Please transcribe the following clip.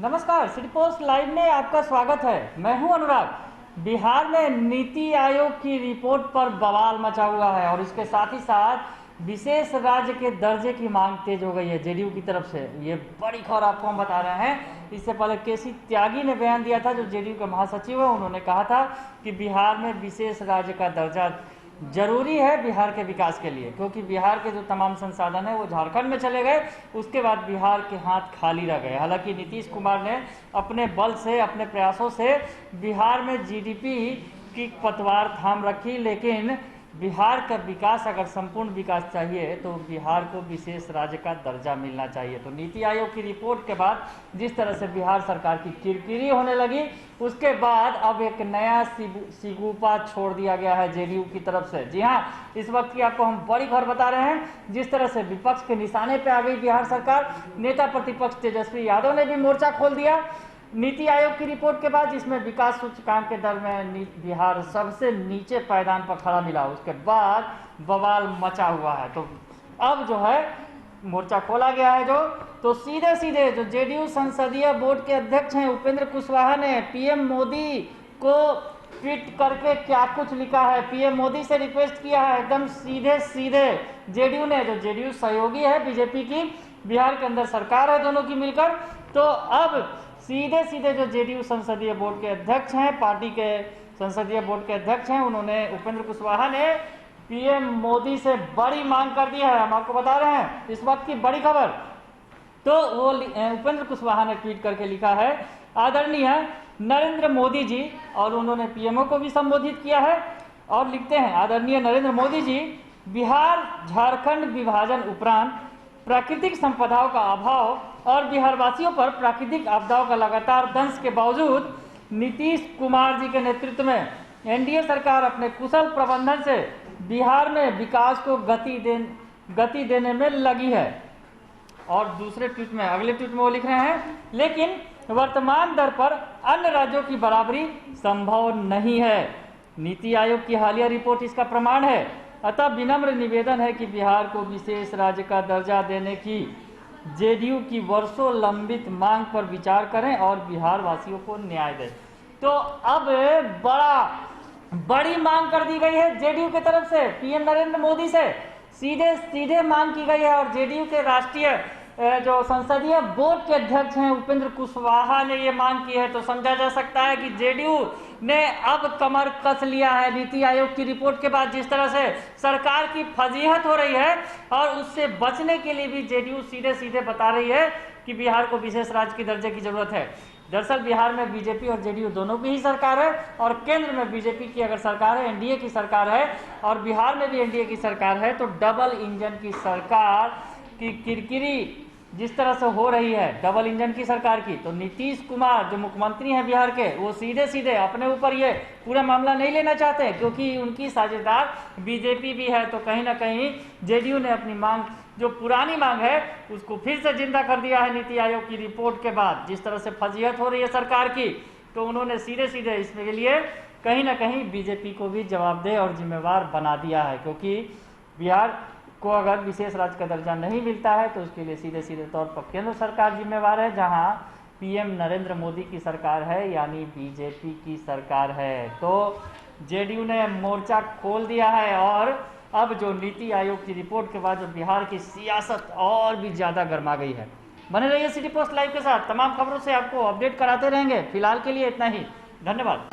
नमस्कार, city post live में आपका स्वागत है। मैं हूं अनुराग। बिहार में नीति आयोग की रिपोर्ट पर बवाल मचा हुआ है और इसके साथ ही साथ विशेष राज्य के दर्जे की मांग तेज हो गई है जेडीयू की तरफ से। ये बड़ी खबर आपको हम बता रहे हैं। इससे पहले केसी त्यागी ने बयान दिया था, जो जेडीयू के महासचिव है। उन्होंने कहा था कि बिहार में विशेष राज्य का दर्जा जरूरी है बिहार के विकास के लिए, क्योंकि बिहार के जो तमाम संसाधन है वो झारखंड में चले गए। उसके बाद बिहार के हाथ खाली रह गए। हालांकि नीतीश कुमार ने अपने बल से, अपने प्रयासों से बिहार में जीडीपी की पतवार थाम रखी, लेकिन बिहार का विकास, अगर संपूर्ण विकास चाहिए तो बिहार को विशेष राज्य का दर्जा मिलना चाहिए। तो नीति आयोग की रिपोर्ट के बाद जिस तरह से बिहार सरकार की किरकिरी होने लगी, उसके बाद अब एक नया सिगुफा छोड़ दिया गया है जेडीयू की तरफ से। जी हाँ, इस वक्त की आपको हम बड़ी खबर बता रहे हैं। जिस तरह से विपक्ष के निशाने पे आ गई बिहार सरकार, नेता प्रतिपक्ष तेजस्वी यादव ने भी मोर्चा खोल दिया नीति आयोग की रिपोर्ट के बाद, जिसमें विकास सूचकांक के दर में बिहार सबसे नीचे पायदान पर खड़ा मिला। उसके बाद बवाल मचा हुआ है। तो अब जो है मोर्चा खोला गया है तो सीधे सीधे जो जेडीयू संसदीय बोर्ड के अध्यक्ष हैं उपेंद्र कुशवाहा ने पीएम मोदी को ट्वीट करके क्या कुछ लिखा है। पीएम मोदी से रिक्वेस्ट किया है एकदम सीधे सीधे जेडीयू ने, जो जेडीयू सहयोगी है बीजेपी की, बिहार के अंदर सरकार है दोनों की मिलकर। तो अब सीधे सीधे जो जेडीयू संसदीय बोर्ड के अध्यक्ष हैं, पार्टी के संसदीय बोर्ड के अध्यक्ष हैं, उन्होंने, उपेंद्र कुशवाहा ने पीएम मोदी से बड़ी मांग कर दी है। हम आपको बता रहे हैं इस वक्त की बड़ी खबर। तो वो उपेंद्र कुशवाहा ने ट्वीट करके लिखा है, आदरणीय नरेंद्र मोदी जी, और उन्होंने पीएमओ को भी संबोधित किया है और लिखते हैं, आदरणीय नरेंद्र मोदी जी, बिहार झारखंड विभाजन उपरांत प्राकृतिक संपदाओं का अभाव और बिहारवासियों पर प्राकृतिक आपदाओं का लगातार दंश के बावजूद नीतीश कुमार जी के नेतृत्व में एनडीए सरकार अपने कुशल प्रबंधन से बिहार में विकास को गति देने में लगी है। और दूसरे ट्वीट में, अगले ट्वीट में वो लिख रहे हैं, लेकिन वर्तमान दर पर अन्य राज्यों की बराबरी संभव नहीं है। नीति आयोग की हालिया रिपोर्ट इसका प्रमाण है। अतः विनम्र निवेदन है कि बिहार को विशेष राज्य का दर्जा देने की जेडीयू की वर्षों लंबित मांग पर विचार करें और बिहार वासियों को न्याय दें। तो अब बड़ी मांग कर दी गई है जेडीयू की तरफ से, पीएम नरेंद्र मोदी से सीधे सीधे मांग की गई है। और जेडीयू के राष्ट्रीय जो संसदीय बोर्ड के अध्यक्ष हैं उपेंद्र कुशवाहा ने ये मांग की है। तो समझा जा सकता है कि जेडीयू ने अब कमर कस लिया है नीति आयोग की रिपोर्ट के बाद। जिस तरह से सरकार की फजीहत हो रही है और उससे बचने के लिए भी जेडीयू सीधे सीधे बता रही है कि बिहार को विशेष राज्य की दर्जे की जरूरत है। दरअसल बिहार में बीजेपी और जेडीयू दोनों की ही सरकार है, और केंद्र में बीजेपी की अगर सरकार है, एनडीए की सरकार है, और बिहार में भी एनडीए की सरकार है, तो डबल इंजन की सरकार की किरकिरी जिस तरह से हो रही है, डबल इंजन की सरकार की, तो नीतीश कुमार जो मुख्यमंत्री हैं बिहार के, वो सीधे सीधे अपने ऊपर ये पूरा मामला नहीं लेना चाहते, क्योंकि उनकी साझेदार बीजेपी भी है। तो कहीं ना कहीं जेडीयू ने अपनी मांग, जो पुरानी मांग है, उसको फिर से जिंदा कर दिया है नीति आयोग की रिपोर्ट के बाद। जिस तरह से फजीहत हो रही है सरकार की, तो उन्होंने सीधे सीधे इसके लिए कहीं ना कहीं बीजेपी को भी जवाबदेह और जिम्मेवार बना दिया है। क्योंकि बिहार को अगर विशेष राज्य का दर्जा नहीं मिलता है तो उसके लिए सीधे सीधे तौर पर केंद्र सरकार जिम्मेवार है, जहां पीएम नरेंद्र मोदी की सरकार है, यानी बीजेपी की सरकार है। तो जेडीयू ने मोर्चा खोल दिया है और अब जो नीति आयोग की रिपोर्ट के बाद जो बिहार की सियासत और भी ज़्यादा गर्मा गई है। बने रहिए सिटी पोस्ट लाइव के साथ, तमाम खबरों से आपको अपडेट कराते रहेंगे। फिलहाल के लिए इतना ही, धन्यवाद।